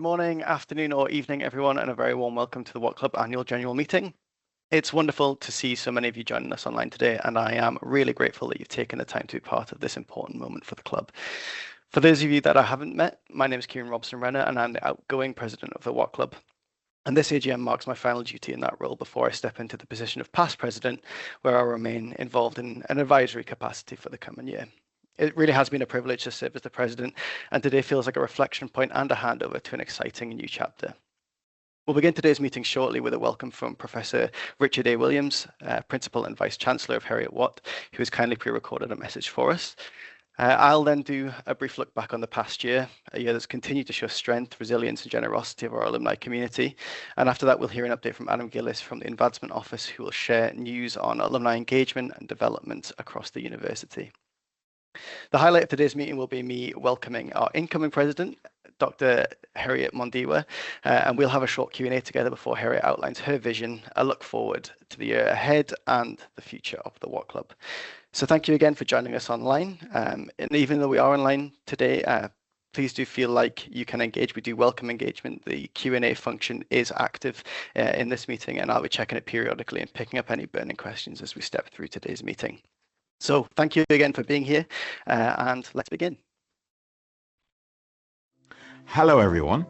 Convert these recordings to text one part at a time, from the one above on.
morning, afternoon, or evening, everyone, and a very warm welcome to the Watt Club Annual General Meeting. It's wonderful to see so many of you joining us online today, and I am really grateful that you've taken the time to be part of this important moment for the club. For those of you that I haven't met, my name is Kieran Robson Renner, and I'm the outgoing president of the Watt Club. And this AGM marks my final duty in that role before I step into the position of past president, where I'll remain involved in an advisory capacity for the coming year. It really has been a privilege to serve as the president, and today feels like a reflection point and a handover to an exciting new chapter. We'll begin today's meeting shortly with a welcome from Professor Richard A. Williams, Principal and Vice-Chancellor of Heriet Watt, who has kindly pre-recorded a message for us. I'll then do a brief look back on the past year, a year that's continued to show strength, resilience, and generosity of our alumni community. And after that, we'll hear an update from Adam Gillis from the Advancement Office, who will share news on alumni engagement and development across the university. The highlight of today's meeting will be me welcoming our incoming president, Dr. Heriet Mhondiwa, and we'll have a short Q&A together before Heriet outlines her vision, a look forward to the year ahead and the future of the Watt Club. So thank you again for joining us online. And even though we are online today, please do feel like you can engage. We do welcome engagement. The Q&A function is active in this meeting, and I'll be checking it periodically and picking up any burning questions as we step through today's meeting. So thank you again for being here, and let's begin. Hello, everyone.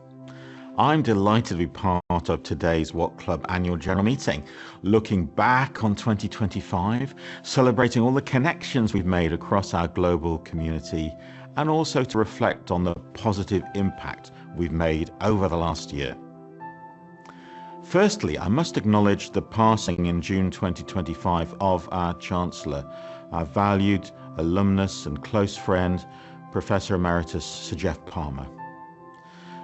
I'm delighted to be part of today's Watt Club Annual General Meeting, looking back on 2025, celebrating all the connections we've made across our global community, and also to reflect on the positive impact we've made over the last year. Firstly, I must acknowledge the passing in June 2025 of our Chancellor, our valued alumnus and close friend, Professor Emeritus Sir Geoff Palmer.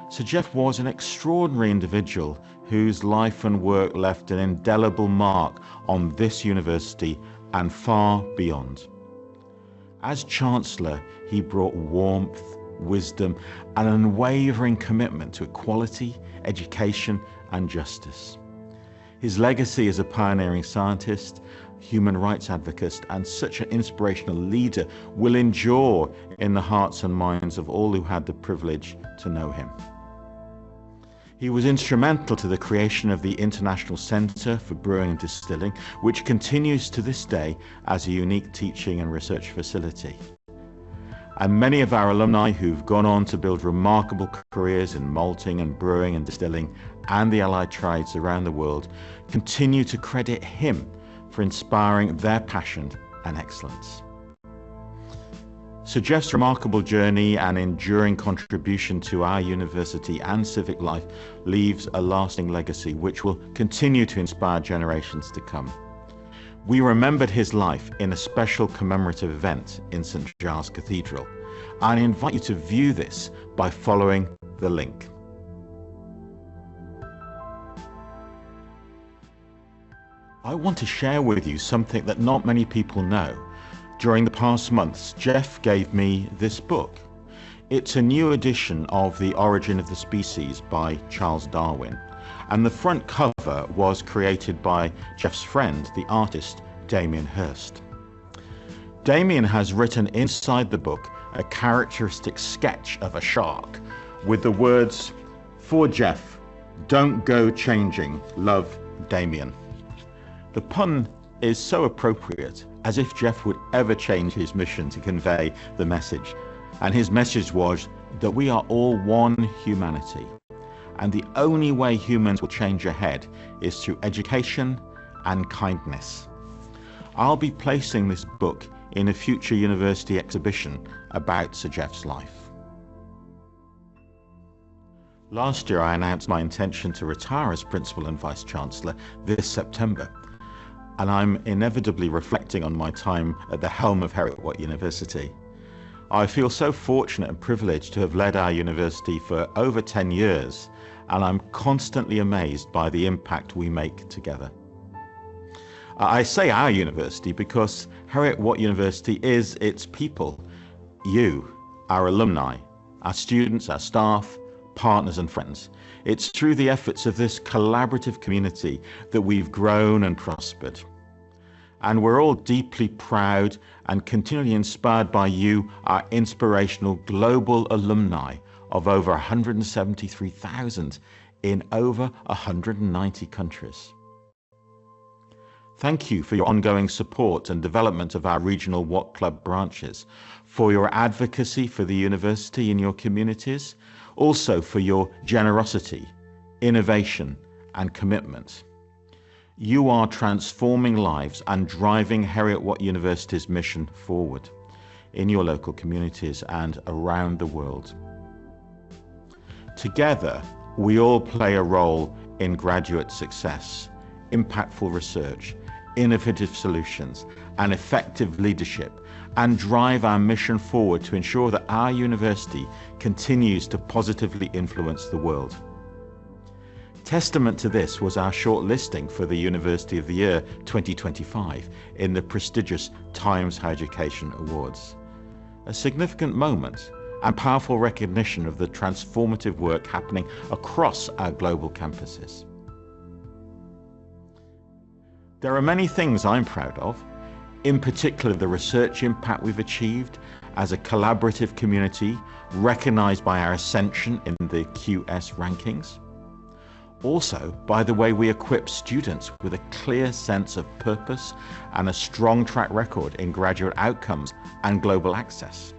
Sir Geoff was an extraordinary individual whose life and work left an indelible mark on this university and far beyond. As Chancellor, he brought warmth, wisdom, and an unwavering commitment to equality, education, and justice. His legacy as a pioneering scientist, human rights advocate, and such an inspirational leader will endure in the hearts and minds of all who had the privilege to know him. He was instrumental to the creation of the International Centre for Brewing and Distilling, which continues to this day as a unique teaching and research facility. And many of our alumni who've gone on to build remarkable careers in malting and brewing and distilling and the allied trades around the world continue to credit him for inspiring their passion and excellence. Sir Geoff's remarkable journey and enduring contribution to our university and civic life leaves a lasting legacy which will continue to inspire generations to come. We remembered his life in a special commemorative event in St Giles Cathedral. I invite you to view this by following the link. I want to share with you something that not many people know. During the past months, Geoff gave me this book. It's a new edition of The Origin of the Species by Charles Darwin, and the front cover was created by Geoff's friend, the artist Damien Hirst. Damien has written inside the book a characteristic sketch of a shark with the words, "For Geoff, don't go changing, love, Damien." The pun is so appropriate, as if Geoff would ever change his mission to convey the message. And his message was that we are all one humanity. And the only way humans will change ahead is through education and kindness. I'll be placing this book in a future university exhibition about Sir Geoff's life. Last year I announced my intention to retire as Principal and Vice-Chancellor this September. And I'm inevitably reflecting on my time at the helm of Heriet Watt University. I feel so fortunate and privileged to have led our university for over 10 years, and I'm constantly amazed by the impact we make together. I say our university because Heriet Watt University is its people, you, our alumni, our students, our staff, partners and friends. It's through the efforts of this collaborative community that we've grown and prospered. And we're all deeply proud and continually inspired by you, our inspirational global alumni of over 173,000 in over 190 countries. Thank you for your ongoing support and development of our regional Watt Club branches, for your advocacy for the university in your communities, also for your generosity, innovation, and commitment. You are transforming lives and driving Heriet Watt University's mission forward in your local communities and around the world. Together, we all play a role in graduate success, impactful research, innovative solutions, and effective leadership, and drive our mission forward to ensure that our university continues to positively influence the world. Testament to this was our shortlisting for the University of the Year 2025 in the prestigious Times Higher Education Awards. A significant moment and powerful recognition of the transformative work happening across our global campuses. There are many things I'm proud of, in particular the research impact we've achieved as a collaborative community recognized by our ascension in the QS rankings. Also, by the way we equip students with a clear sense of purpose and a strong track record in graduate outcomes and global access.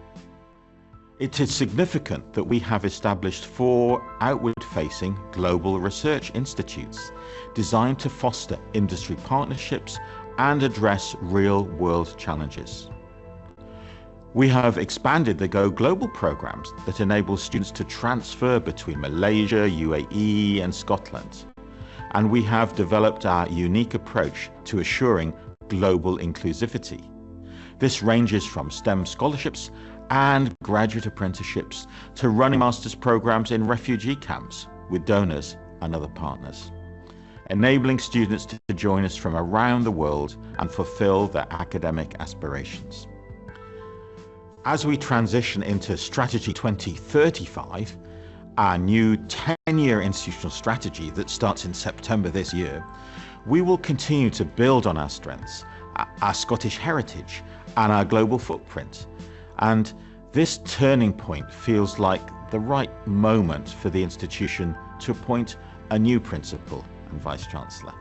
It is significant that we have established 4 outward-facing global research institutes designed to foster industry partnerships and address real-world challenges. We have expanded the Go Global programs that enable students to transfer between Malaysia, UAE, and Scotland. And we have developed our unique approach to assuring global inclusivity. This ranges from STEM scholarships and graduate apprenticeships to running master's programs in refugee camps with donors and other partners, enabling students to join us from around the world and fulfill their academic aspirations. As we transition into Strategy 2035, our new 10-year institutional strategy that starts in September this year, we will continue to build on our strengths, our Scottish heritage, and our global footprint. And this turning point feels like the right moment for the institution to appoint a new Principal and Vice-Chancellor.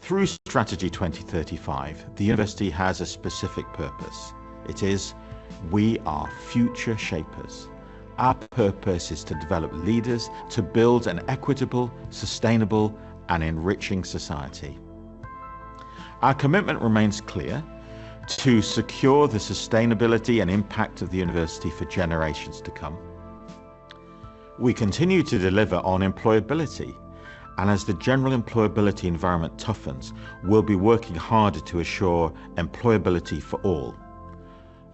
Through Strategy 2035, the university has a specific purpose. It is, we are future shapers. Our purpose is to develop leaders to build an equitable, sustainable, and enriching society. Our commitment remains clear: to secure the sustainability and impact of the university for generations to come. We continue to deliver on employability, and as the general employability environment toughens, we'll be working harder to assure employability for all.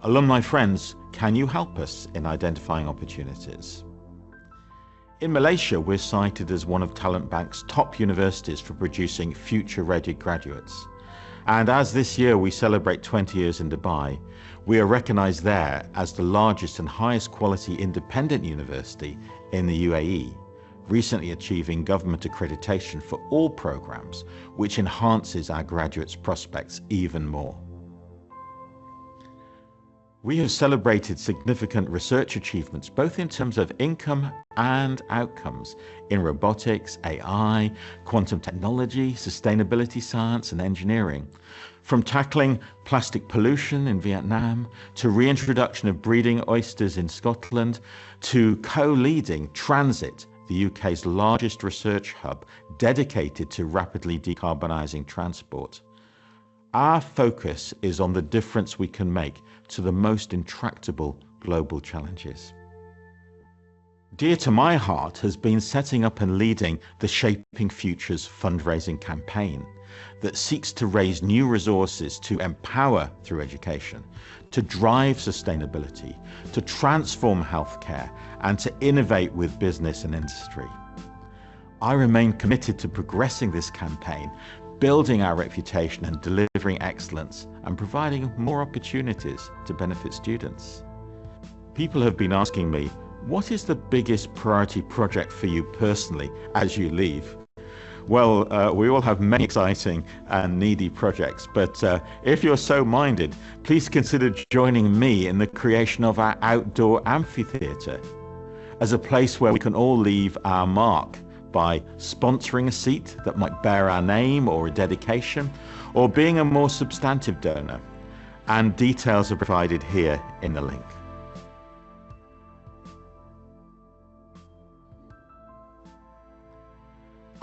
Alumni friends, can you help us in identifying opportunities? In Malaysia, we're cited as one of Talent Bank's top universities for producing future-ready graduates. And as this year we celebrate 20 years in Dubai, we are recognized there as the largest and highest quality independent university in the UAE, recently achieving government accreditation for all programs, which enhances our graduates' prospects even more. We have celebrated significant research achievements, both in terms of income and outcomes, in robotics, AI, quantum technology, sustainability science, and engineering. From tackling plastic pollution in Vietnam, to reintroduction of breeding oysters in Scotland, to co-leading Transit, the UK's largest research hub dedicated to rapidly decarbonising transport. Our focus is on the difference we can make to the most intractable global challenges. Dear to my heart has been setting up and leading the Shaping Futures fundraising campaign that seeks to raise new resources to empower through education, to drive sustainability, to transform healthcare, and to innovate with business and industry. I remain committed to progressing this campaign, building our reputation and delivering excellence, and providing more opportunities to benefit students. People have been asking me, what is the biggest priority project for you personally as you leave? Well, we all have many exciting and needy projects, but if you're so minded, please consider joining me in the creation of our outdoor amphitheatre as a place where we can all leave our mark by sponsoring a seat that might bear our name or a dedication, or being a more substantive donor. And details are provided here in the link.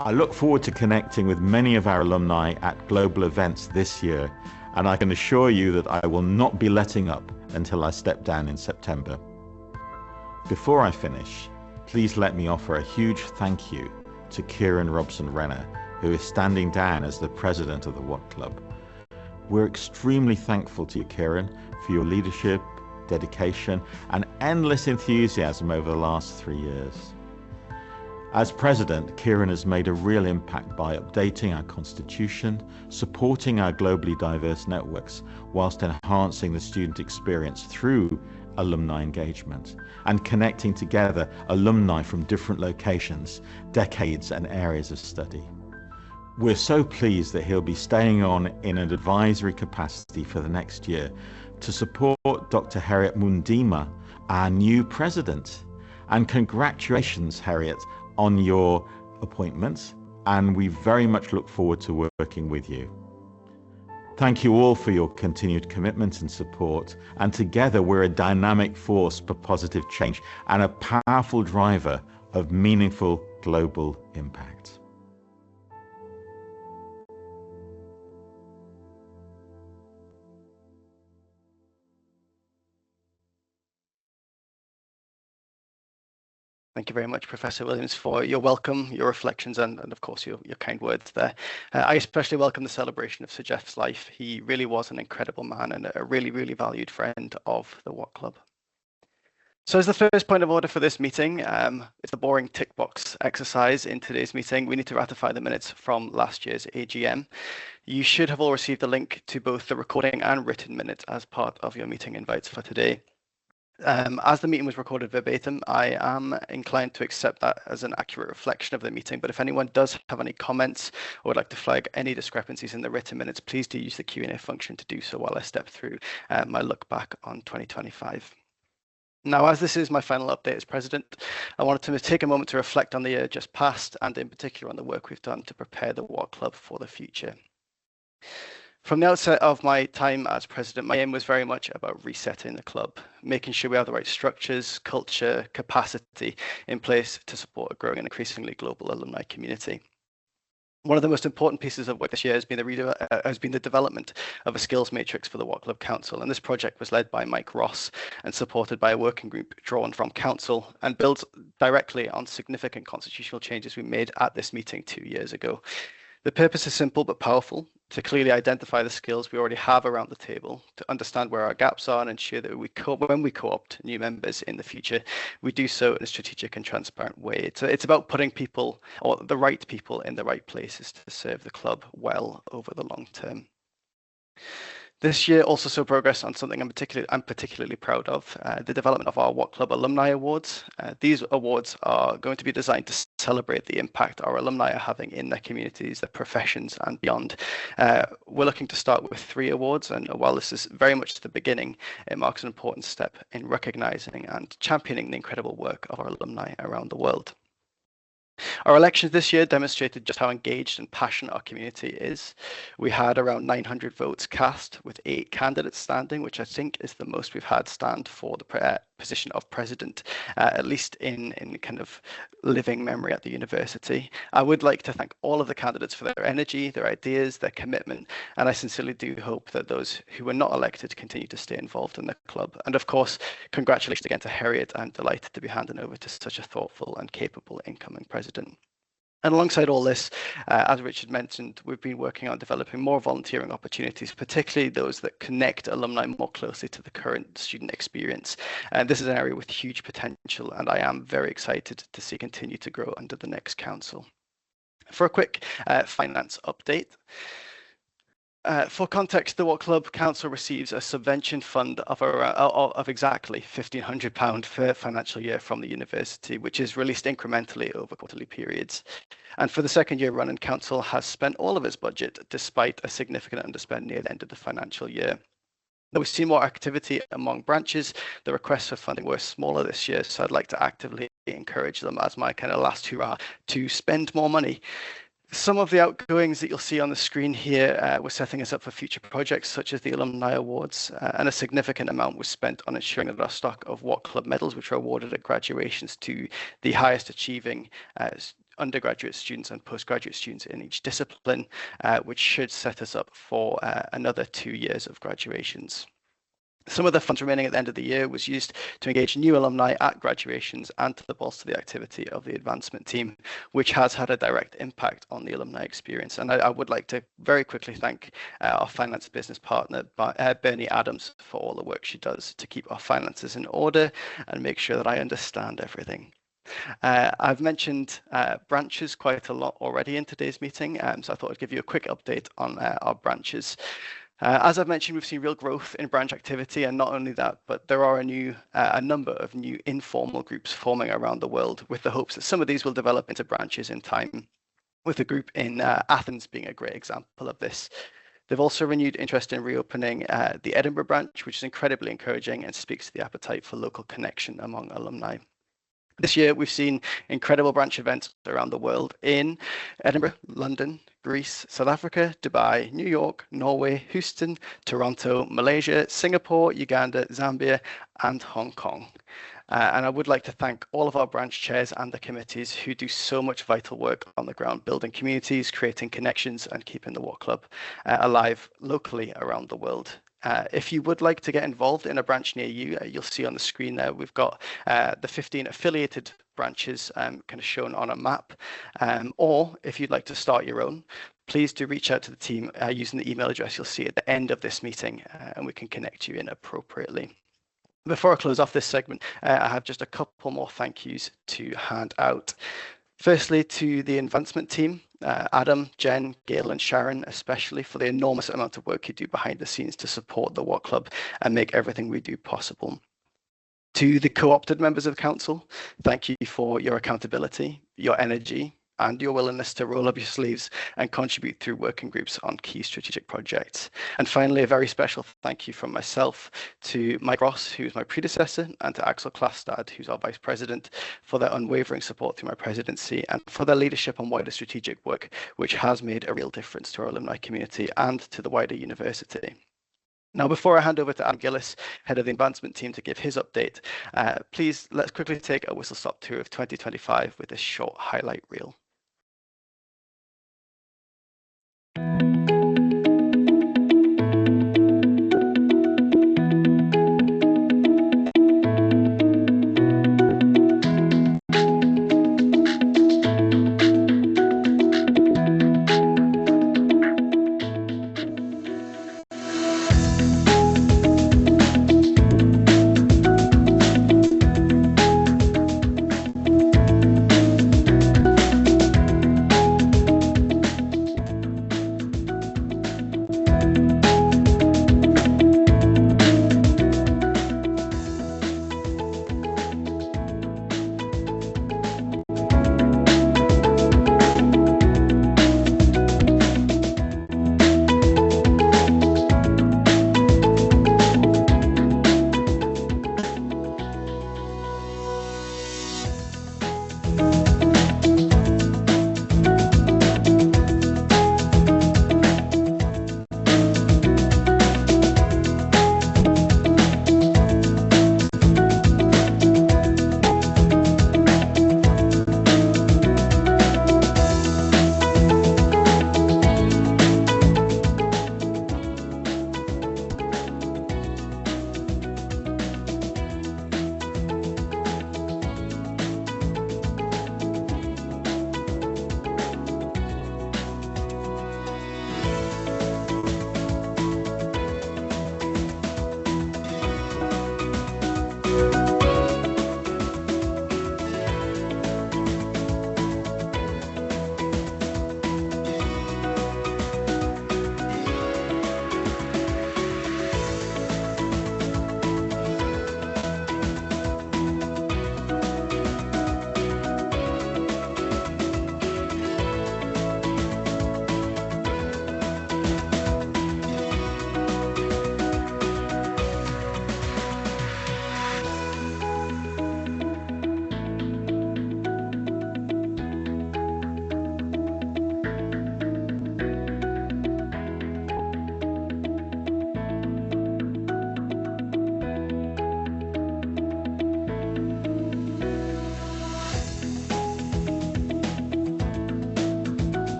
I look forward to connecting with many of our alumni at global events this year, and I can assure you that I will not be letting up until I step down in September. Before I finish, please let me offer a huge thank you to Kieran Robson Renner, who is standing down as the president of the Watt Club. We're extremely thankful to you, Kieran, for your leadership, dedication, and endless enthusiasm over the last 3 years. As president, Kieran has made a real impact by updating our constitution, supporting our globally diverse networks, whilst enhancing the student experience through alumni engagement and connecting together alumni from different locations, decades, and areas of study. We're so pleased that he'll be staying on in an advisory capacity for the next year to support Dr. Heriet Mhondiwa, our new president. And congratulations, Heriet, on your appointment, and we very much look forward to working with you. Thank you all for your continued commitment and support, and together we're a dynamic force for positive change and a powerful driver of meaningful global impact. Thank you very much, Professor Williams, for your welcome, your reflections, and of course, your kind words there. I especially welcome the celebration of Sir Jeff's life. He really was an incredible man and a really, really valued friend of the Watt Club. So as the first point of order for this meeting, it's the boring tick box exercise in today's meeting. We need to ratify the minutes from last year's AGM. You should have all received a link to both the recording and written minutes as part of your meeting invites for today. As the meeting was recorded verbatim, I am inclined to accept that as an accurate reflection of the meeting, but if anyone does have any comments or would like to flag any discrepancies in the written minutes, please do use the Q&A function to do so while I step through my look back on 2025. Now, as this is my final update as president, I wanted to take a moment to reflect on the year just past, and in particular on the work we've done to prepare the Watt Club for the future. From the outset of my time as president, my aim was very much about resetting the club, making sure we have the right structures, culture, capacity in place to support a growing and increasingly global alumni community. One of the most important pieces of work this year has been the development of a skills matrix for the Watt Club Council, and this project was led by Mike Ross and supported by a working group drawn from Council and builds directly on significant constitutional changes we made at this meeting 2 years ago. The purpose is simple but powerful: to clearly identify the skills we already have around the table, to understand where our gaps are, and ensure that when we co-opt new members in the future, we do so in a strategic and transparent way. It's about putting people, or the right people, in the right places to serve the club well over the long term. This year also saw progress on something I'm particularly proud of, the development of our Watt Club Alumni Awards. These awards are going to be designed to celebrate the impact our alumni are having in their communities, their professions, and beyond. We're looking to start with 3 awards, and while this is very much the beginning, it marks an important step in recognizing and championing the incredible work of our alumni around the world. Our elections this year demonstrated just how engaged and passionate our community is. We had around 900 votes cast, with 8 candidates standing, which I think is the most we've had stand for the position of president, at least in kind of living memory at the university. I would like to thank all of the candidates for their energy, their ideas, their commitment, and I sincerely do hope that those who were not elected continue to stay involved in the club. And of course, congratulations again to Heriet. I'm delighted to be handing over to such a thoughtful and capable incoming president. And alongside all this, as Richard mentioned, we've been working on developing more volunteering opportunities, particularly those that connect alumni more closely to the current student experience. And this is an area with huge potential, and I am very excited to see continue to grow under the next council. For a quick finance update, For context, the Watt Club Council receives a subvention fund of exactly £1,500 per financial year from the university, which is released incrementally over quarterly periods. And for the second year running, Council has spent all of its budget despite a significant underspend near the end of the financial year. Though we've seen more activity among branches, the requests for funding were smaller this year, so I'd like to actively encourage them as my kind of last hurrah to spend more money. Some of the outgoings that you'll see on the screen here were setting us up for future projects such as the Alumni Awards, and a significant amount was spent on ensuring that our stock of Watt Club medals, which are awarded at graduations to the highest achieving undergraduate students and postgraduate students in each discipline, which should set us up for another 2 years of graduations. Some of the funds remaining at the end of the year was used to engage new alumni at graduations and to bolster the activity of the advancement team, which has had a direct impact on the alumni experience. And I would like to very quickly thank our finance business partner, Bernie Adams, for all the work she does to keep our finances in order and make sure that I understand everything. I've mentioned branches quite a lot already in today's meeting, so I thought I'd give you a quick update on our branches. As I've mentioned, we've seen real growth in branch activity, and not only that, but there are a number of new informal groups forming around the world, with the hopes that some of these will develop into branches in time, with the group in Athens being a great example of this. They've also renewed interest in reopening the Edinburgh branch, which is incredibly encouraging and speaks to the appetite for local connection among alumni. This year, we've seen incredible branch events around the world in Edinburgh, London, Greece, South Africa, Dubai, New York, Norway, Houston, Toronto, Malaysia, Singapore, Uganda, Zambia, and Hong Kong. And I would like to thank all of our branch chairs and the committees who do so much vital work on the ground, building communities, creating connections, and keeping the Watt Club alive locally around the world. If you would like to get involved in a branch near you, you'll see on the screen there, we've got the 15 affiliated branches kind of shown on a map. Or if you'd like to start your own, please do reach out to the team using the email address you'll see at the end of this meeting, and we can connect you in appropriately. Before I close off this segment, I have just a couple more thank yous to hand out. Firstly, to the advancement team, Adam, Jen, Gail, and Sharon, especially for the enormous amount of work you do behind the scenes to support the Watt Club and make everything we do possible. To the co-opted members of the council, thank you for your accountability, your energy, and your willingness to roll up your sleeves and contribute through working groups on key strategic projects. And finally, a very special thank you from myself to Mike Ross, who's my predecessor, and to Axel Klastad, who's our vice president, for their unwavering support through my presidency and for their leadership on wider strategic work, which has made a real difference to our alumni community and to the wider university. Now, before I hand over to Adam Gillis, head of the advancement team, to give his update, please let's quickly take a whistle-stop tour of 2025 with this short highlight reel.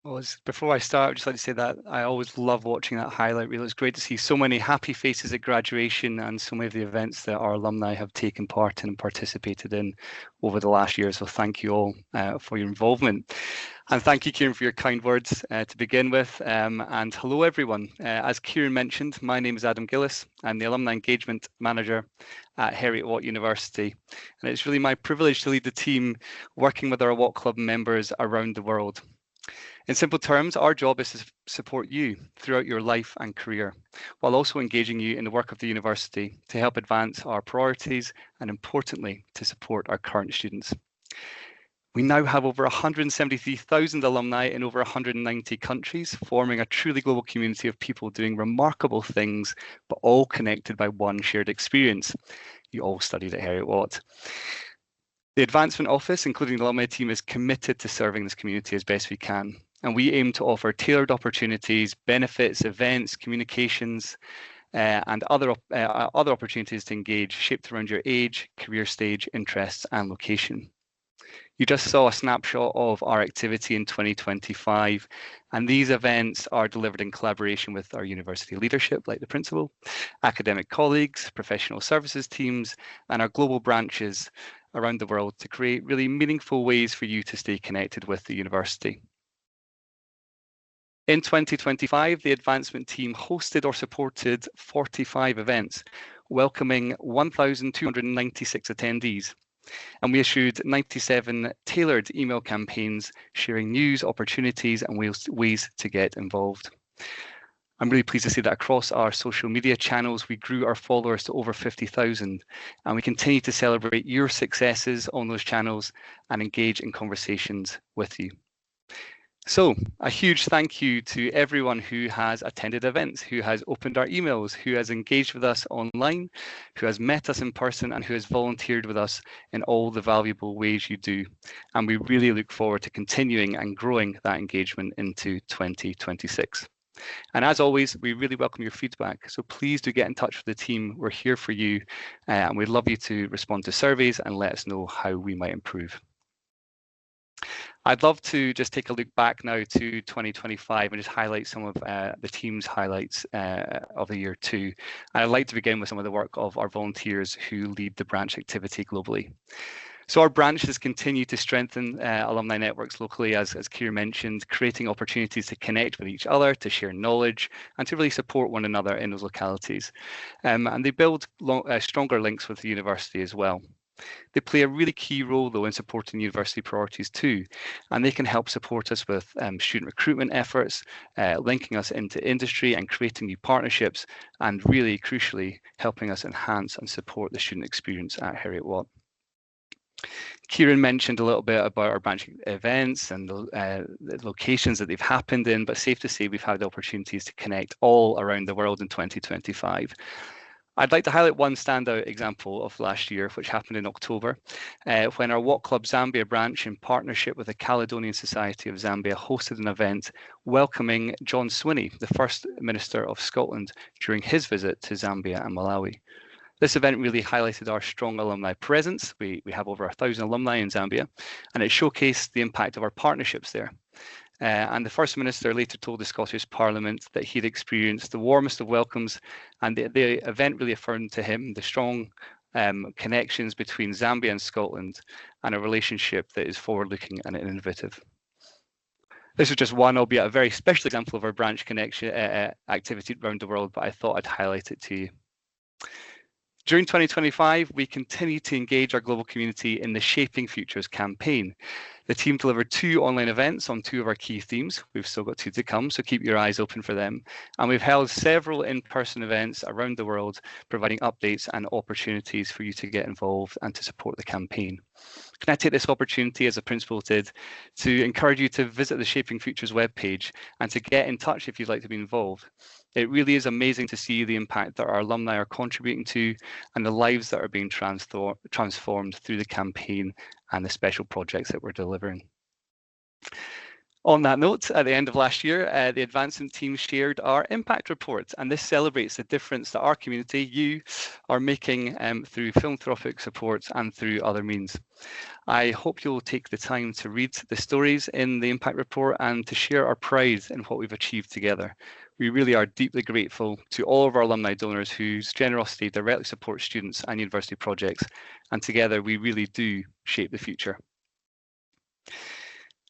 Well, before I start, I'd just like to say that I always love watching that highlight reel. It's great to see so many happy faces at graduation and so many of the events that our alumni have taken part in and participated in over the last year. So thank you all for your involvement. And thank you, Kieran, for your kind words to begin with. And hello, everyone. As Kieran mentioned, my name is Adam Gillis. I'm the Alumni Engagement Manager at Heriet Watt University. And it's really my privilege to lead the team working with our Watt Club members around the world. In simple terms, our job is to support you throughout your life and career, while also engaging you in the work of the university to help advance our priorities and, importantly, to support our current students. We now have over 173,000 alumni in over 190 countries, forming a truly global community of people doing remarkable things, but all connected by one shared experience. You all studied at Heriet Watt. The Advancement Office, including the alumni team, is committed to serving this community as best we can. And we aim to offer tailored opportunities, benefits, events, communications, and other opportunities to engage, shaped around your age, career stage, interests, and location. You just saw a snapshot of our activity in 2025, and these events are delivered in collaboration with our university leadership, like the principal, academic colleagues, professional services teams, and our global branches around the world to create really meaningful ways for you to stay connected with the university. In 2025, the advancement team hosted or supported 45 events, welcoming 1,296 attendees. And we issued 97 tailored email campaigns sharing news, opportunities, and ways to get involved. I'm really pleased to see that across our social media channels, we grew our followers to over 50,000, and we continue to celebrate your successes on those channels and engage in conversations with you. So a huge thank you to everyone who has attended events, who has opened our emails, who has engaged with us online, who has met us in person, and who has volunteered with us in all the valuable ways you do. And we really look forward to continuing and growing that engagement into 2026. And as always, we really welcome your feedback. So please do get in touch with the team. We're here for you, and we'd love you to respond to surveys and let us know how we might improve. I'd love to just take a look back now to 2025 and just highlight some of the team's highlights of the year too. And I'd like to begin with some of the work of our volunteers who lead the branch activity globally. So our branches continue to strengthen alumni networks locally, as Kieran mentioned, creating opportunities to connect with each other, to share knowledge, and to really support one another in those localities. And they build stronger links with the university as well. They play a really key role, though, in supporting university priorities too, and they can help support us with student recruitment efforts, linking us into industry and creating new partnerships, and really crucially, helping us enhance and support the student experience at Heriet Watt. Kieran mentioned a little bit about our branch events and the locations that they've happened in, but safe to say we've had the opportunities to connect all around the world in 2025. I'd like to highlight one standout example of last year, which happened in October, when our Watt Club Zambia branch, in partnership with the Caledonian Society of Zambia, hosted an event welcoming John Swinney, the First Minister of Scotland, during his visit to Zambia and Malawi. This event really highlighted our strong alumni presence. We have over 1,000 alumni in Zambia, and it showcased the impact of our partnerships there. And the First Minister later told the Scottish Parliament that he'd experienced the warmest of welcomes, and the event really affirmed to him the strong connections between Zambia and Scotland, and a relationship that is forward-looking and innovative. This was just one, albeit a very special example of our branch connection activity around the world, but I thought I'd highlight it to you. During 2025, we continue to engage our global community in the Shaping Futures campaign. The team delivered 2 online events on 2 of our key themes. We've still got 2 to come, so keep your eyes open for them. And we've held several in-person events around the world, providing updates and opportunities for you to get involved and to support the campaign. Can I take this opportunity, as a principal did, to encourage you to visit the Shaping Futures webpage and to get in touch if you'd like to be involved. It really is amazing to see the impact that our alumni are contributing to and the lives that are being transformed through the campaign and the special projects that we're delivering. On that note, at the end of last year, the advancement team shared our impact report, and this celebrates the difference that our community, you, are making through philanthropic support and through other means. I hope you'll take the time to read the stories in the impact report and to share our pride in what we've achieved together. We really are deeply grateful to all of our alumni donors whose generosity directly supports students and university projects, and together we really do shape the future.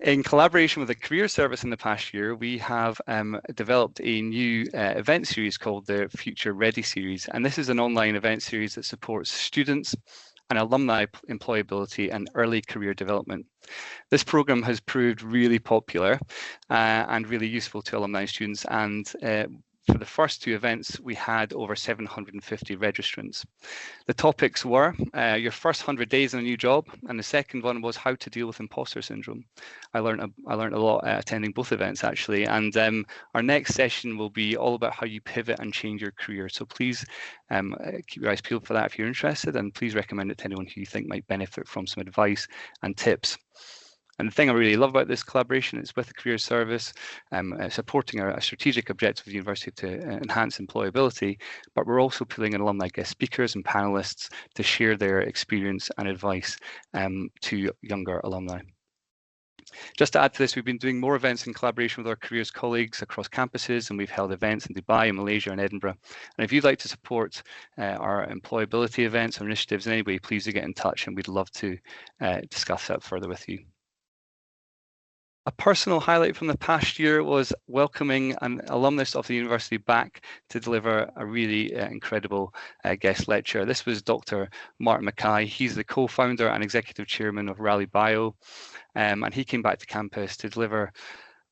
In collaboration with the Career Service in the past year, we have developed a new event series called the Future Ready series, and this is an online event series that supports students and alumni employability and early career development. This program has proved really popular and really useful to alumni students, and for the first two events, we had over 750 registrants. The topics were your first 100 days in a new job, and the second one was how to deal with imposter syndrome. I learned a lot attending both events actually, and our next session will be all about how you pivot and change your career. So please keep your eyes peeled for that if you're interested, and please recommend it to anyone who you think might benefit from some advice and tips. And the thing I really love about this collaboration is with the Career Service, supporting a strategic objective of the university to enhance employability, but we're also pulling in alumni guest speakers and panelists to share their experience and advice to younger alumni. Just to add to this, we've been doing more events in collaboration with our careers colleagues across campuses, and we've held events in Dubai, and Malaysia, and Edinburgh. And if you'd like to support our employability events or initiatives in any way, please do get in touch, and we'd love to discuss that further with you. A personal highlight from the past year was welcoming an alumnus of the university back to deliver a really incredible guest lecture. This was Dr. Martin Mackay. He's the co-founder and executive chairman of Rally Bio, and he came back to campus to deliver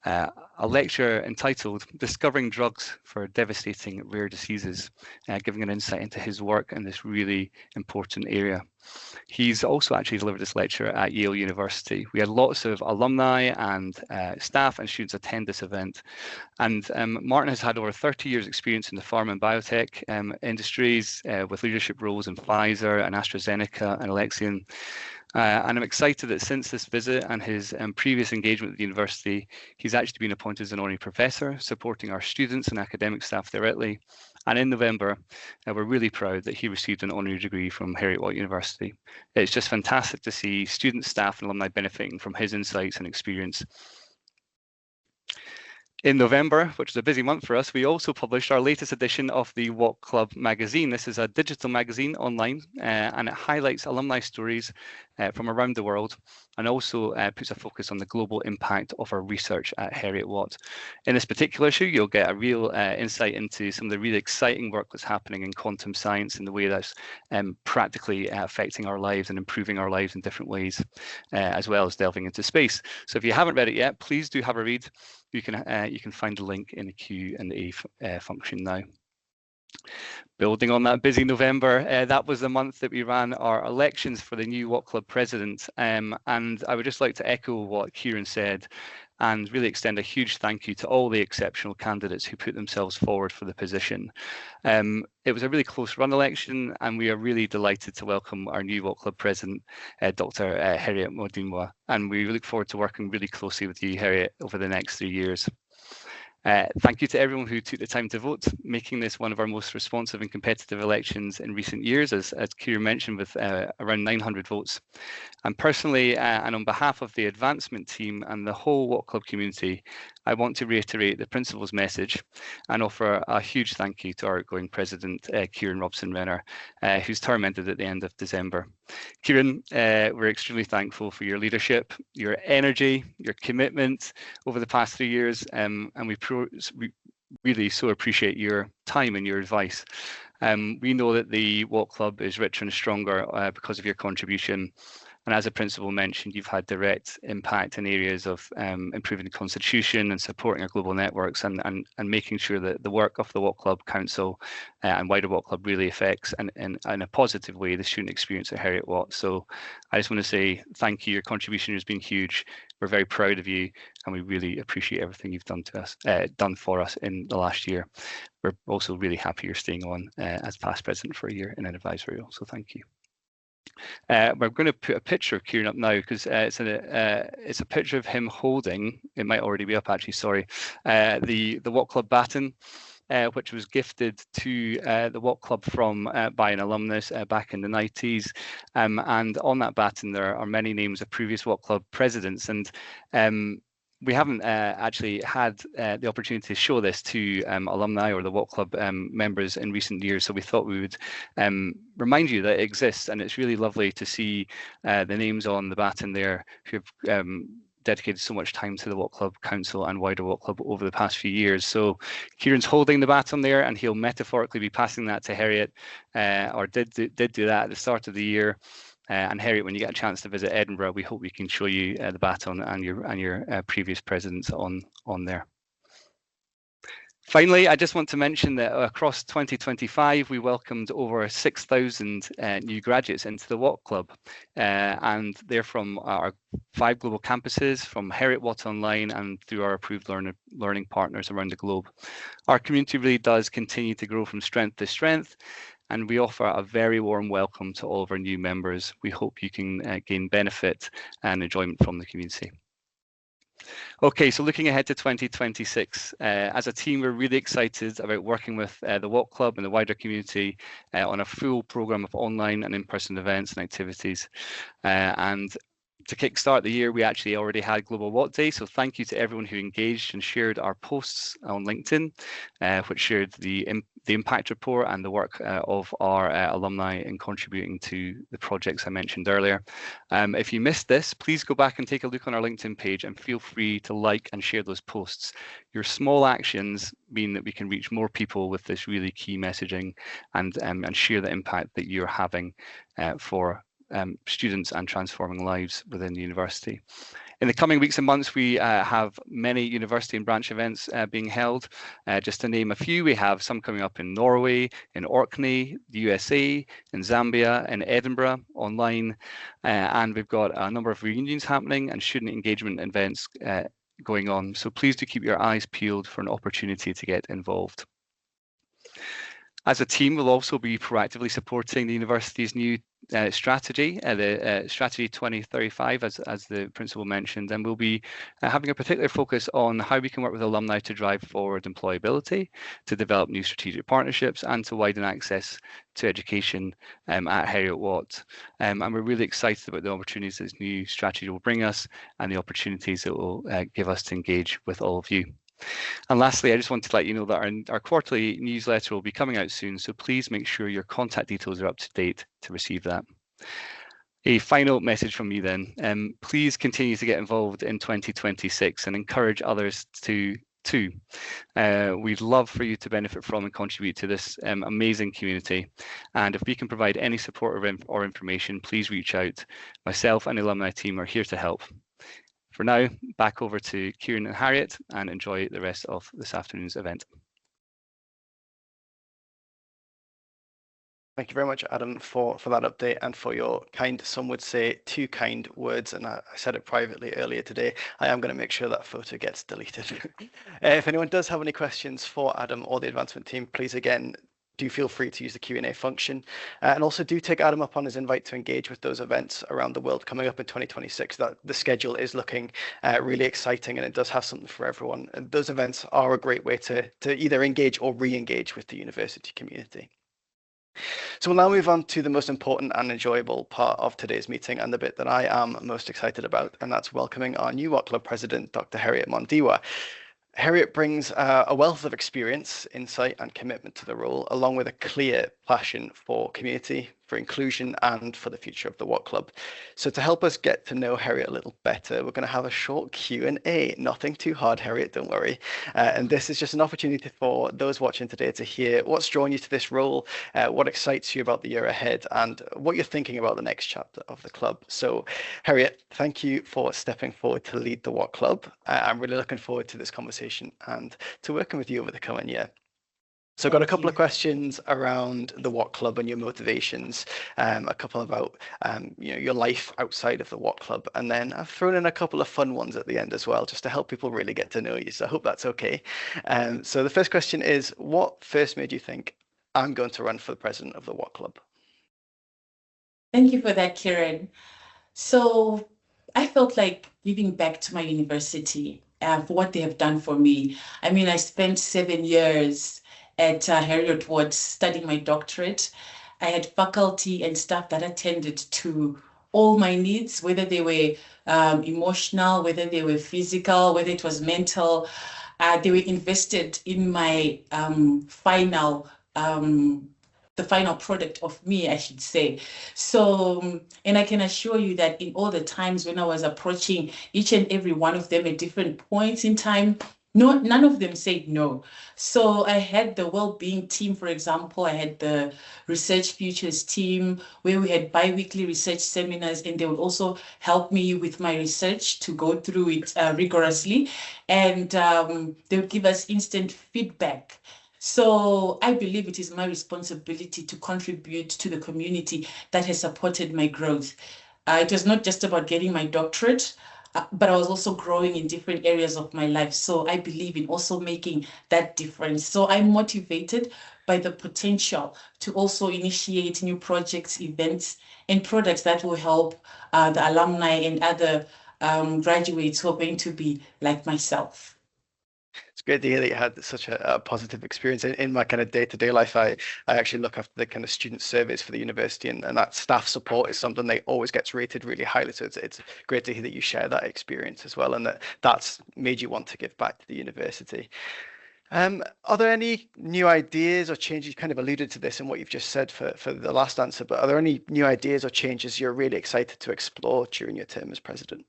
a lecture entitled Discovering Drugs for Devastating Rare Diseases, giving an insight into his work in this really important area. He's also actually delivered this lecture at Yale University. We had lots of alumni and staff and students attend this event. And Martin has had over 30 years experience in the pharma and biotech industries with leadership roles in Pfizer and AstraZeneca and Alexion. And I'm excited that since this visit and his previous engagement with the university, he's actually been appointed as an honorary professor, supporting our students and academic staff directly. And in November, we're really proud that he received an honorary degree from Heriet Watt University. It's just fantastic to see students, staff, and alumni benefiting from his insights and experience. In November, which is a busy month for us, we also published our latest edition of the Watt Club magazine. This is a digital magazine online, and it highlights alumni stories from around the world, and also puts a focus on the global impact of our research at Heriet Watt. In this particular issue, you'll get a real insight into some of the really exciting work that's happening in quantum science and the way that's practically affecting our lives and improving our lives in different ways, as well as delving into space. So if you haven't read it yet, please do have a read. You can find the link in the Q&A function now. Building on that busy November, that was the month that we ran our elections for the new Watt Club president. And I would just like to echo what Kieran said and really extend a huge thank you to all the exceptional candidates who put themselves forward for the position. It was a really close run election, and we are really delighted to welcome our new Watt Club president, Dr. Heriet Mhondiwa, and we look forward to working really closely with you, Heriet, over the next 3 years. Thank you to everyone who took the time to vote, making this one of our most responsive and competitive elections in recent years, as Kieran mentioned, with around 900 votes. And personally, and on behalf of the advancement team and the whole Watt Club community, I want to reiterate the principal's message and offer a huge thank you to our outgoing president, Kieran Robson Renner, whose term ended at the end of December. Kieran, we're extremely thankful for your leadership, your energy, your commitment over the past 3 years, and we really so appreciate your time and your advice. We know that the Watt Club is richer and stronger because of your contribution. And as the principal mentioned, you've had direct impact in areas of improving the constitution and supporting our global networks and making sure that the work of the Watt Club Council and wider Watt Club really affects in a positive way the student experience at Heriet Watt. So I just want to say thank you. Your contribution has been huge. We're very proud of you, and we really appreciate everything you've done for us in the last year. We're also really happy you're staying on as past president for a year in an advisory role. So thank you. We're going to put a picture of Kieran up now because it's a picture of him holding, it might already be up actually, sorry, the Watt Club baton, which was gifted to the Watt Club by an alumnus back in the 90s. And on that baton, there are many names of previous Watt Club presidents. And we haven't actually had the opportunity to show this to alumni or the Watt Club members in recent years, so we thought we would remind you that it exists, and it's really lovely to see the names on the baton there who have dedicated so much time to the Watt Club Council and wider Watt Club over the past few years. So Kieran's holding the baton there, and he'll metaphorically be passing that to Heriet, or did do that at the start of the year. And Heriet, when you get a chance to visit Edinburgh, we hope we can show you the baton and your previous presidents on there. Finally, I just want to mention that across 2025, we welcomed over 6,000 new graduates into the Watt Club, and they're from our 5 global campuses, from Heriet Watt Online and through our approved learning partners around the globe. Our community really does continue to grow from strength to strength, and we offer a very warm welcome to all of our new members. We hope you can gain benefit and enjoyment from the community. Okay, so looking ahead to 2026, as a team, we're really excited about working with the Watt Club and the wider community on a full programme of online and in-person events and activities. And to kickstart the year, we actually already had Global Watt Day, so thank you to everyone who engaged and shared our posts on LinkedIn, which shared the impact report and the work of our alumni in contributing to the projects I mentioned earlier. If you missed this, please go back and take a look on our LinkedIn page and feel free to like and share those posts. Your small actions mean that we can reach more people with this really key messaging and share the impact that you're having for students and transforming lives within the university. In the coming weeks and months, we have many university and branch events being held. Just to name a few, we have some coming up in Norway, in Orkney, the USA, in Zambia, in Edinburgh, online, and we've got a number of reunions happening and student engagement events going on. So please do keep your eyes peeled for an opportunity to get involved. As a team, we'll also be proactively supporting the university's new strategy, the Strategy 2035, as the principal mentioned, and we'll be having a particular focus on how we can work with alumni to drive forward employability, to develop new strategic partnerships, and to widen access to education at Heriet Watt. And we're really excited about the opportunities this new strategy will bring us and the opportunities it will give us to engage with all of you. And lastly, I just wanted to let you know that our quarterly newsletter will be coming out soon, so please make sure your contact details are up to date to receive that. A final message from me then, please continue to get involved in 2026 and encourage others to too. We'd love for you to benefit from and contribute to this amazing community. And if we can provide any support or information, please reach out. Myself and the alumni team are here to help. For now, back over to Kieran and Heriet, and enjoy the rest of this afternoon's event. Thank you very much, Adam, for that update and for your kind, some would say too kind words. And I said it privately earlier today. I am going to make sure that photo gets deleted. If anyone does have any questions for Adam or the advancement team, please again, do feel free to use the Q&A function. And also do take Adam up on his invite to engage with those events around the world coming up in 2026. That the schedule is looking really exciting, and it does have something for everyone. And those events are a great way to either engage or re-engage with the university community. So we'll now move on to the most important and enjoyable part of today's meeting, and the bit that I am most excited about, and that's welcoming our new Watt Club president, Dr. Heriet Mhondiwa. Heriet brings a wealth of experience, insight, and commitment to the role, along with a clear passion for community, for inclusion, and for the future of the Watt Club. So to help us get to know Heriet a little better, we're going to have a short Q&A. Nothing too hard, Heriet, don't worry. And this is just an opportunity for those watching today to hear what's drawn you to this role, what excites you about the year ahead, and what you're thinking about the next chapter of the club. So Heriet, thank you for stepping forward to lead the Watt Club. I'm really looking forward to this conversation and to working with you over the coming year. So I've got a couple of questions around the Watt Club and your motivations, a couple about your life outside of the Watt Club, and then I've thrown in a couple of fun ones at the end as well, just to help people really get to know you. So I hope that's okay. So the first question is, what first made you think, I'm going to run for the president of the Watt Club? Thank you for that, Kieran. So I felt like giving back to my university for what they have done for me. I mean, I spent 7 years at Heriet Watt studying my doctorate. I had faculty and staff that attended to all my needs, whether they were emotional, whether they were physical, whether it was mental. They were invested in my the final product of me, I should say. So, and I can assure you that in all the times when I was approaching each and every one of them at different points in time, none of them said no. So I had the well-being team, for example. I had the research futures team where we had bi-weekly research seminars, and they would also help me with my research to go through it rigorously. And they would give us instant feedback. So I believe it is my responsibility to contribute to the community that has supported my growth. It was not just about getting my doctorate, but I was also growing in different areas of my life. So I believe in also making that difference. So I'm motivated by the potential to also initiate new projects, events, and products that will help the alumni and other graduates who are going to be like myself. It's great to hear that you had such a positive experience in my kind of day-to-day life. I actually look after the kind of student service for the university, and that staff support is something that always gets rated really highly. So it's great to hear that you share that experience as well, and that's made you want to give back to the university. Are there any new ideas or changes? You kind of alluded to this in what you've just said for the last answer, but are there any new ideas or changes you're really excited to explore during your term as president?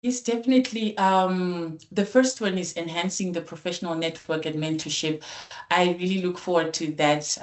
Yes, definitely. The first one is enhancing the professional network and mentorship. I really look forward to that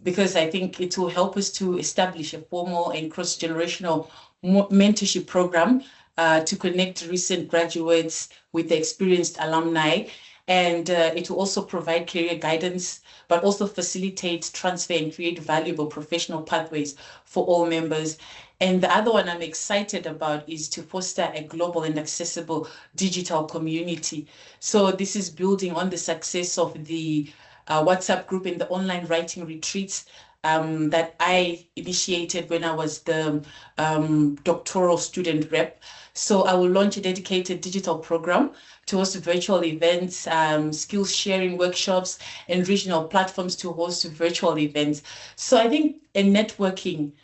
because I think it will help us to establish a formal and cross-generational mentorship program to connect recent graduates with the experienced alumni. And it will also provide career guidance, but also facilitate transfer and create valuable professional pathways for all members. And the other one I'm excited about is to foster a global and accessible digital community. So this is building on the success of the WhatsApp group and the online writing retreats that I initiated when I was the doctoral student rep. So I will launch a dedicated digital program to host virtual events, skills sharing workshops, and regional platforms to host virtual events. So I think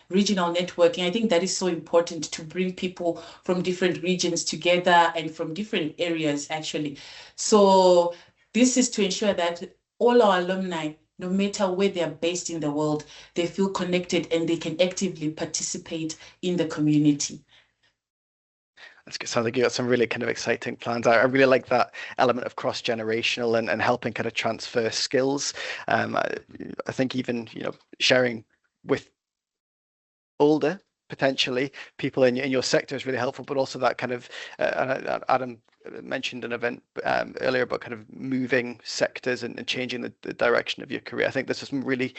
regional networking, I think that is so important to bring people from different regions together and from different areas, actually. So this is to ensure that all our alumni, no matter where they are based in the world, they feel connected and they can actively participate in the community. That's good. Sounds like you got some really kind of exciting plans. I really like that element of cross-generational and helping kind of transfer skills. I think even, sharing with older potentially people in your sector is really helpful, but also that kind of Adam mentioned an event earlier about kind of moving sectors and changing the direction of your career. I think there's some really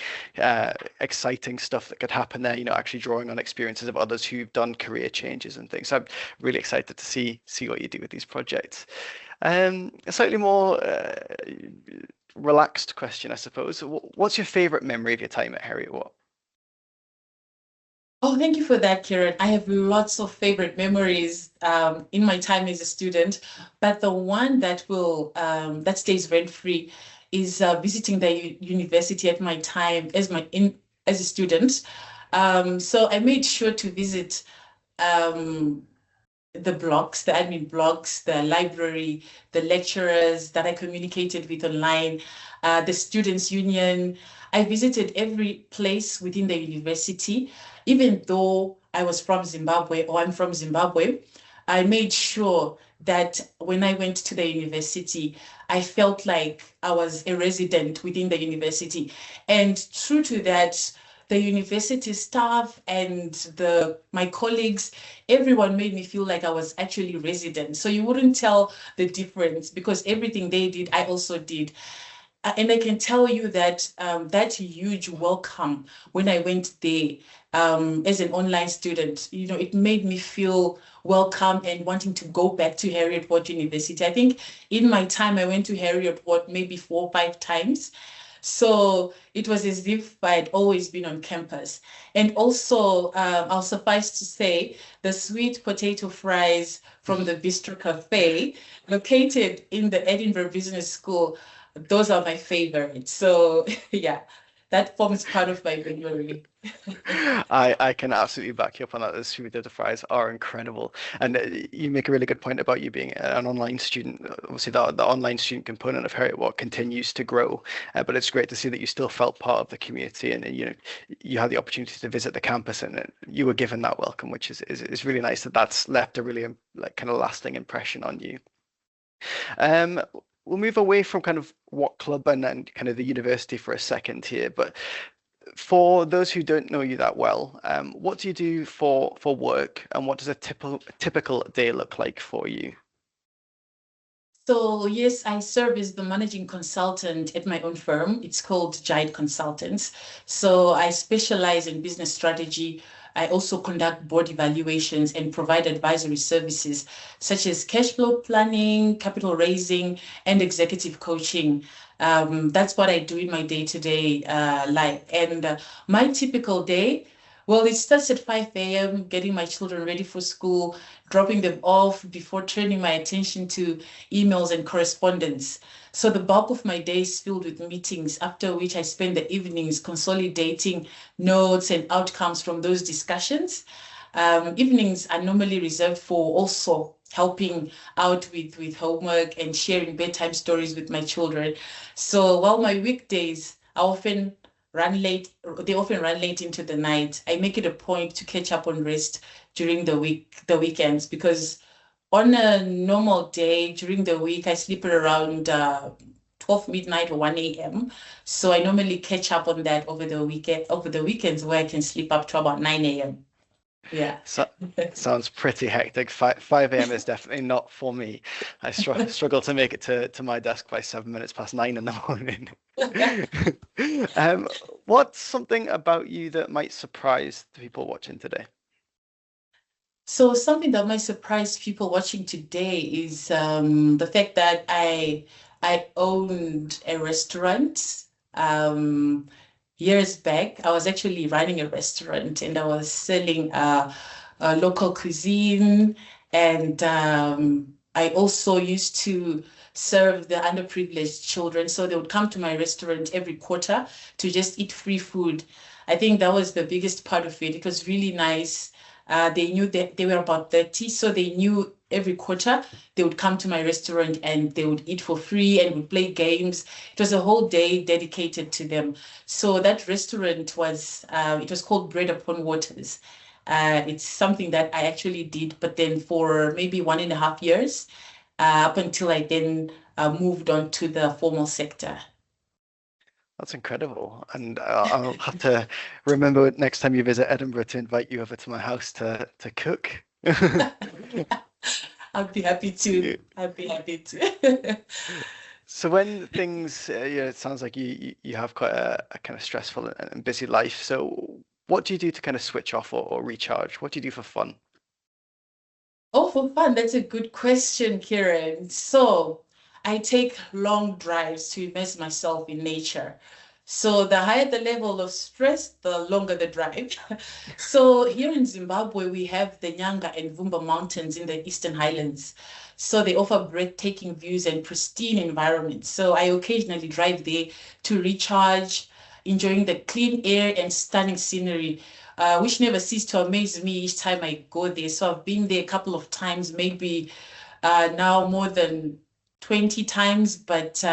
exciting stuff that could happen there, actually drawing on experiences of others who've done career changes and things. So I'm really excited to see what you do with these projects. A slightly more relaxed question, I suppose. What's your favorite memory of your time at Heriet Watt? Oh, thank you for that, Kieran. I have lots of favorite memories in my time as a student, but the one that that stays rent-free is visiting the university at my time as a student. So I made sure to visit the blocks, the admin blocks, the library, the lecturers that I communicated with online, the students' union. I visited every place within the university, even though I was from Zimbabwe or I'm from Zimbabwe. I made sure that when I went to the university, I felt like I was a resident within the university. And true to that, the university staff and my colleagues, everyone made me feel like I was actually resident. So you wouldn't tell the difference because everything they did, I also did. And I can tell you that that huge welcome when I went there as an online student, it made me feel welcome and wanting to go back to Heriet-Watt University. I think in my time, I went to Heriet-Watt maybe 4 or 5 times. So it was as if I'd always been on campus. And also, I'll suffice to say, the sweet potato fries from the Bistro Cafe, located in the Edinburgh Business School, those are my favorites. So yeah, that forms part of my memory. I can absolutely back you up on that. The sweet potato fries are incredible, and you make a really good point about you being an online student. Obviously, the online student component of Heriet Watt continues to grow, but it's great to see that you still felt part of the community, and you had the opportunity to visit the campus, and you were given that welcome, which is really nice. That's left a really like kind of lasting impression on you. Um, we'll move away from kind of Watt Club and kind of the university for a second here, but for those who don't know you that well, what do you do for work, and what does a typical day look like for you? So yes, I serve as the managing consultant at my own firm. It's called Giant Consultants. So I specialize in business strategy. I also conduct board evaluations and provide advisory services such as cash flow planning, capital raising, and executive coaching. That's what I do in my day-to-day life. And my typical day, well, it starts at 5 a.m., getting my children ready for school, dropping them off before turning my attention to emails and correspondence. So the bulk of my day is filled with meetings, after which I spend the evenings consolidating notes and outcomes from those discussions. Evenings are normally reserved for also helping out with homework and sharing bedtime stories with my children. So while my weekdays are often run late, they often run late into the night. I make it a point to catch up on rest during the weekends, because on a normal day during the week, I sleep at around 12 midnight or 1 a.m. So I normally catch up on that over the weekends, where I can sleep up to about 9 a.m. Yeah. So, sounds pretty hectic. 5 a.m. is definitely not for me. I struggle to make it to my desk by 7 minutes past 9 in the morning. What's something about you that might surprise the people watching today? So something that might surprise people watching today is the fact that I owned a restaurant years back. I was actually running a restaurant, and I was selling local cuisine, and I also used to serve the underprivileged children. So they would come to my restaurant every quarter to just eat free food. I think that was the biggest part of it. It was really nice. They knew that they were about 30, so they knew every quarter they would come to my restaurant and they would eat for free and would play games. It was a whole day dedicated to them. So that restaurant was, it was called Bread Upon Waters. It's something that I actually did, but then for maybe 1.5 years, up until I then moved on to the formal sector. That's incredible. And I'll have to remember next time you visit Edinburgh to invite you over to my house to cook. I'd be happy to. I'd be happy to. So when things, it sounds like you have quite a kind of stressful and busy life. So what do you do to kind of switch off or recharge? What do you do for fun? Oh, for fun, that's a good question, Kieran. So I take long drives to immerse myself in nature. So the higher the level of stress, the longer the drive. So here in Zimbabwe, we have the Nyanga and Vumba Mountains in the Eastern Highlands. So they offer breathtaking views and pristine environments. So I occasionally drive there to recharge, enjoying the clean air and stunning scenery, which never cease to amaze me each time I go there. So I've been there a couple of times, maybe now more than 20 times, but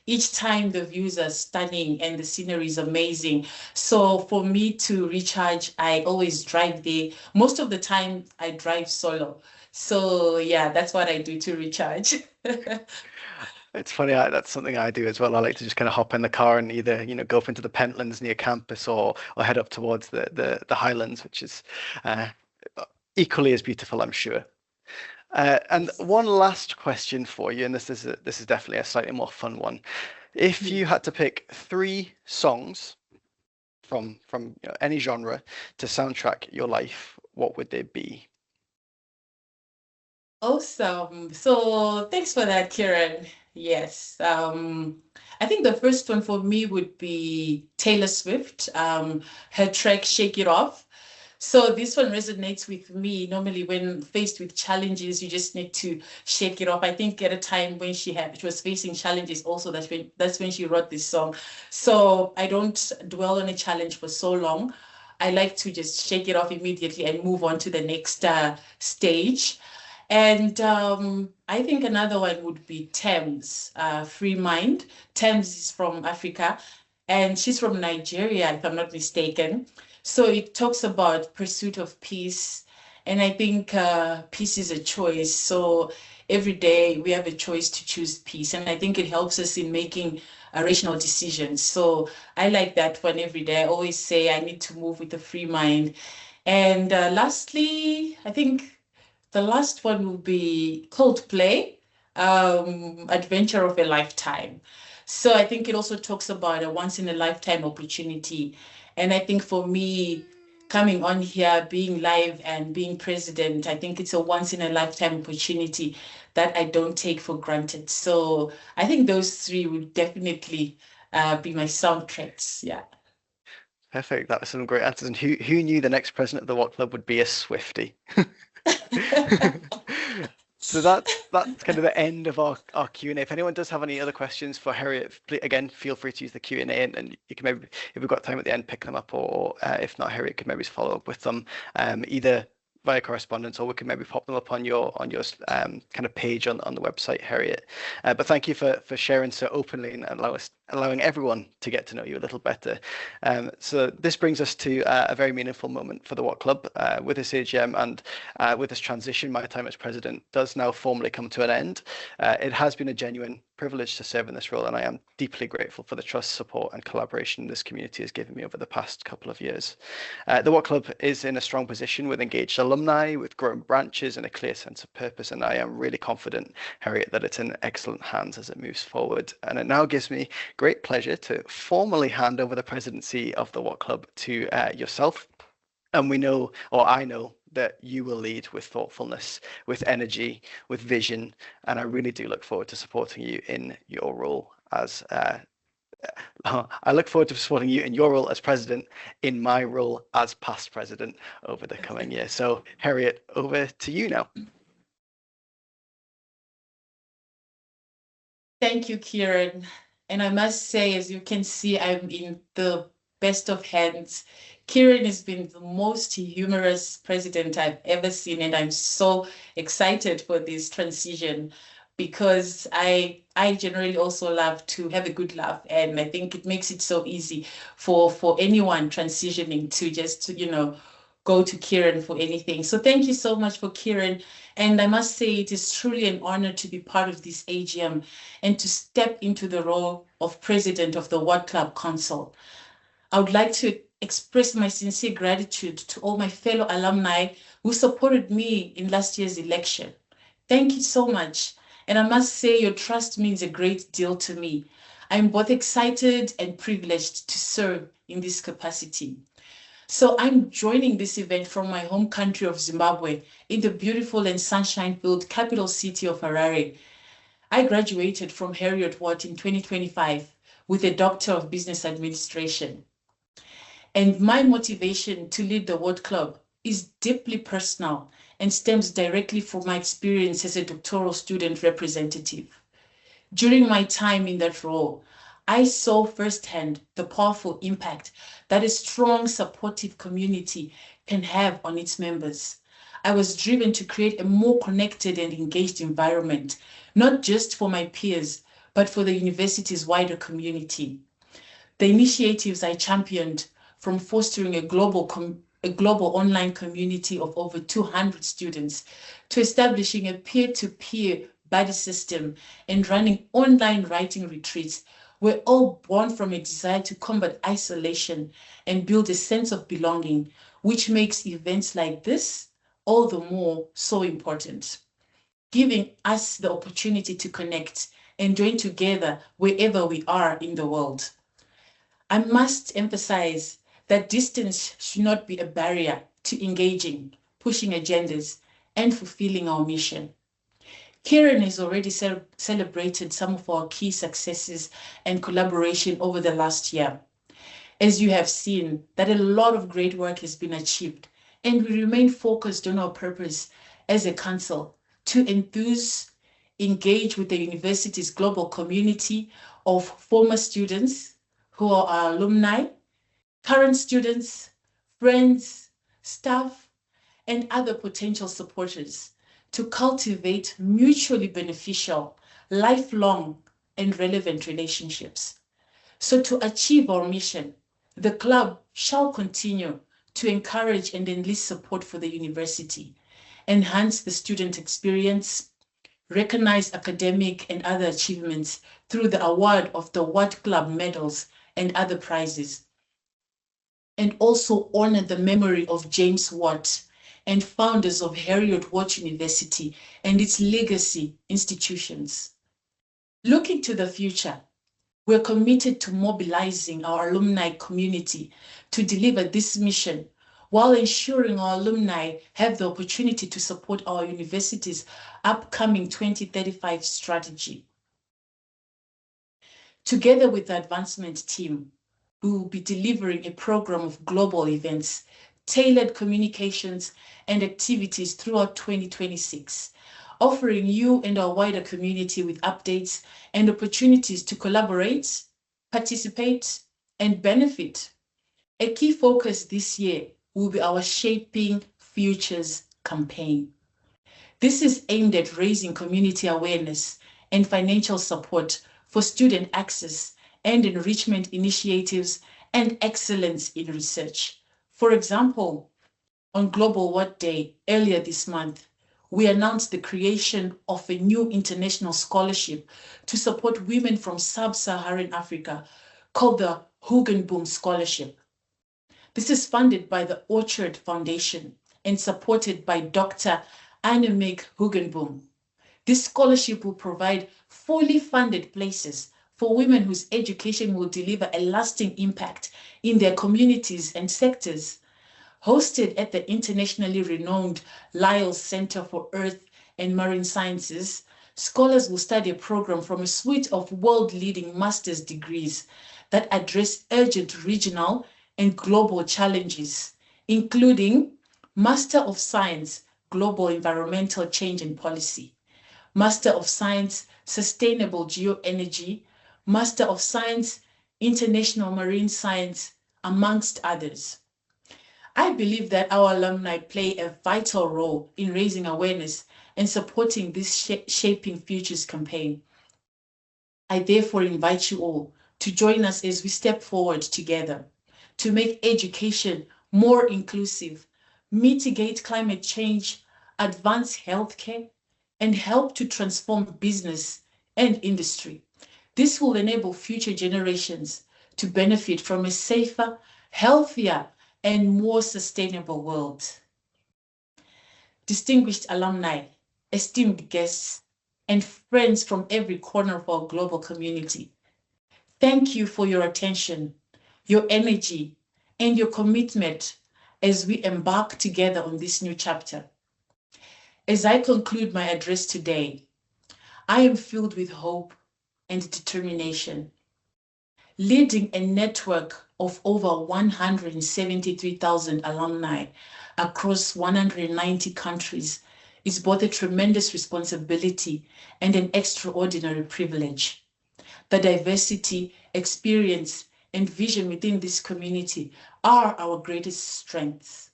each time the views are stunning and the scenery is amazing. So for me to recharge, I always drive there. Most of the time, I drive solo. So yeah, that's what I do to recharge. It's funny, that's something I do as well. I like to just kind of hop in the car and either, go up into the Pentlands near campus or head up towards the Highlands, which is equally as beautiful, I'm sure. And one last question for you, and this is definitely a slightly more fun one. If you had to pick 3 songs from any genre to soundtrack your life, what would they be? Awesome. So thanks for that, Kieran. Yes. I think the first one for me would be Taylor Swift, her track Shake It Off. So this one resonates with me. Normally, when faced with challenges, you just need to shake it off. I think at a time when she was facing challenges, also that's when she wrote this song. So I don't dwell on a challenge for so long. I like to just shake it off immediately and move on to the next stage. And I think another one would be Thames, Free Mind. Thames is from Africa, and she's from Nigeria, if I'm not mistaken. So it talks about pursuit of peace. And I think peace is a choice. So every day we have a choice to choose peace. And I think it helps us in making rational decisions. So I like that one every day. I always say I need to move with a free mind. And lastly, I think the last one will be Coldplay, Adventure of a Lifetime. So I think it also talks about a once in a lifetime opportunity. And I think for me, coming on here, being live and being president, I think it's a once in a lifetime opportunity that I don't take for granted. So I think those three would definitely be my soundtracks. Yeah. Perfect. That was some great answers. And who knew the next president of the Watt Club would be a Swiftie? So that's kind of the end of our Q&A. If anyone does have any other questions for Heriet, again, feel free to use the Q&A and you can maybe, if we've got time at the end, pick them up, or if not, Heriet could maybe follow up with them either via correspondence, or we can maybe pop them up on your kind of page on the website, Heriet. But thank you for sharing so openly and allowing everyone to get to know you a little better. So this brings us to a very meaningful moment for the Watt Club. With this AGM and with this transition, my time as president does now formally come to an end. It has been a genuine privilege to serve in this role, and I am deeply grateful for the trust, support and collaboration this community has given me over the past couple of years. The Watt Club is in a strong position with engaged alumni, with growing branches and a clear sense of purpose, and I am really confident, Heriet, that it's in excellent hands as it moves forward. And it now gives me great pleasure to formally hand over the presidency of the Watt Club to yourself. And we know, or I know, that you will lead with thoughtfulness, with energy, with vision, and I really do look forward to supporting you in your role as I look forward to supporting you in your role as president, in my role as past president over the coming year. So, Heriet, over to you now. Thank you, Kieran. And I must say, as you can see, I'm in the best of hands. Kieran has been the most humorous president I've ever seen, and I'm so excited for this transition because I generally also love to have a good laugh, and I think it makes it so easy for anyone transitioning to just, go to Kieran for anything. So thank you so much for Kieran. And I must say it is truly an honor to be part of this AGM and to step into the role of president of the Watt Club Council. I would like to express my sincere gratitude to all my fellow alumni who supported me in last year's election. Thank you so much. And I must say your trust means a great deal to me. I'm both excited and privileged to serve in this capacity. So I'm joining this event from my home country of Zimbabwe in the beautiful and sunshine-filled capital city of Harare. I graduated from Heriet Watt in 2025 with a Doctor of Business Administration. And my motivation to lead the Watt Club is deeply personal and stems directly from my experience as a doctoral student representative. During my time in that role, I saw firsthand the powerful impact that a strong, supportive community can have on its members. I was driven to create a more connected and engaged environment, not just for my peers, but for the university's wider community. The initiatives I championed, from fostering a global online community of over 200 students to establishing a peer-to-peer buddy system and running online writing retreats, were all born from a desire to combat isolation and build a sense of belonging, which makes events like this all the more so important, giving us the opportunity to connect and join together wherever we are in the world. I must emphasize that distance should not be a barrier to engaging, pushing agendas, and fulfilling our mission. Kieran has already celebrated some of our key successes and collaboration over the last year. As you have seen, that a lot of great work has been achieved, and we remain focused on our purpose as a council to engage with the university's global community of former students who are our alumni, current students, friends, staff, and other potential supporters to cultivate mutually beneficial, lifelong, and relevant relationships. So to achieve our mission, the club shall continue to encourage and enlist support for the university, enhance the student experience, recognize academic and other achievements through the award of the Watt Club medals and other prizes, and also honor the memory of James Watt and founders of Heriet Watt University and its legacy institutions. Looking to the future, we're committed to mobilizing our alumni community to deliver this mission while ensuring our alumni have the opportunity to support our university's upcoming 2035 strategy. Together with the advancement team, we will be delivering a program of global events, tailored communications, and activities throughout 2026, offering you and our wider community with updates and opportunities to collaborate, participate, and benefit. A key focus this year will be our Shaping Futures campaign. This is aimed at raising community awareness and financial support for student access and enrichment initiatives and excellence in research. For example, on Global Watt Day earlier this month, we announced the creation of a new international scholarship to support women from sub-Saharan Africa called the Huggenboom Scholarship. This is funded by the Orchard Foundation and supported by Dr. Annemiek Huggenboom. This scholarship will provide fully funded places for women whose education will deliver a lasting impact in their communities and sectors. Hosted at the internationally renowned Lyell Center for Earth and Marine Sciences, scholars will study a program from a suite of world-leading master's degrees that address urgent regional and global challenges, including Master of Science, Global Environmental Change and Policy, Master of Science, Sustainable Geoenergy, Master of Science, International Marine Science, amongst others. I believe that our alumni play a vital role in raising awareness and supporting this Shaping Futures campaign. I therefore invite you all to join us as we step forward together to make education more inclusive, mitigate climate change, advance healthcare, and help to transform business and industry. This will enable future generations to benefit from a safer, healthier, and more sustainable world. Distinguished alumni, esteemed guests, and friends from every corner of our global community, thank you for your attention, your energy, and your commitment as we embark together on this new chapter. As I conclude my address today, I am filled with hope and determination. Leading a network of over 173,000 alumni across 190 countries is both a tremendous responsibility and an extraordinary privilege. The diversity, experience, and vision within this community are our greatest strengths.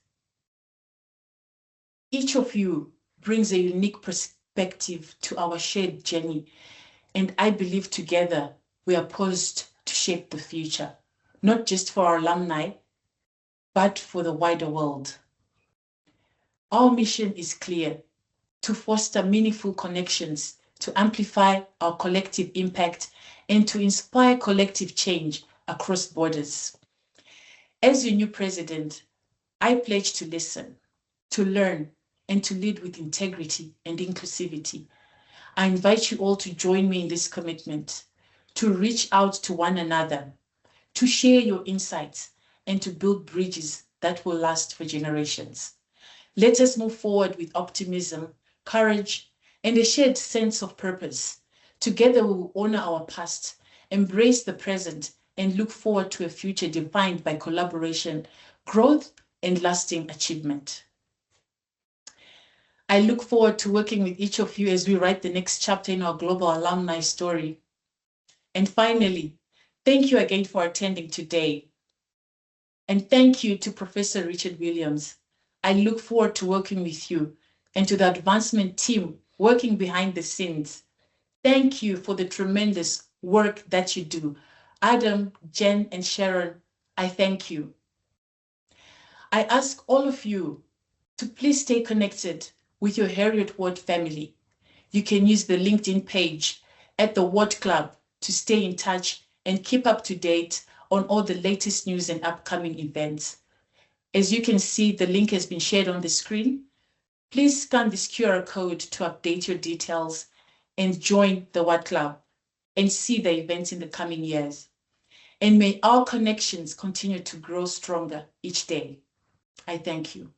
Each of you brings a unique perspective to our shared journey, and I believe together we are poised to shape the future, not just for our alumni, but for the wider world. Our mission is clear: to foster meaningful connections, to amplify our collective impact, and to inspire collective change across borders. As your new president, I pledge to listen, to learn, and to lead with integrity and inclusivity. I invite you all to join me in this commitment, to reach out to one another, to share your insights, and to build bridges that will last for generations. Let us move forward with optimism, courage, and a shared sense of purpose. Together, we will honor our past, embrace the present, and look forward to a future defined by collaboration, growth, and lasting achievement. I look forward to working with each of you as we write the next chapter in our global alumni story. And finally, thank you again for attending today. And thank you to Professor Richard Williams. I look forward to working with you and to the advancement team working behind the scenes. Thank you for the tremendous work that you do. Adam, Jen, and Sharon, I thank you. I ask all of you to please stay connected with your Heriet Watt family. You can use the LinkedIn page at the Watt Club to stay in touch and keep up to date on all the latest news and upcoming events. As you can see, the link has been shared on the screen. Please scan this QR code to update your details and join the Watt Club and see the events in the coming years. And may our connections continue to grow stronger each day. I thank you.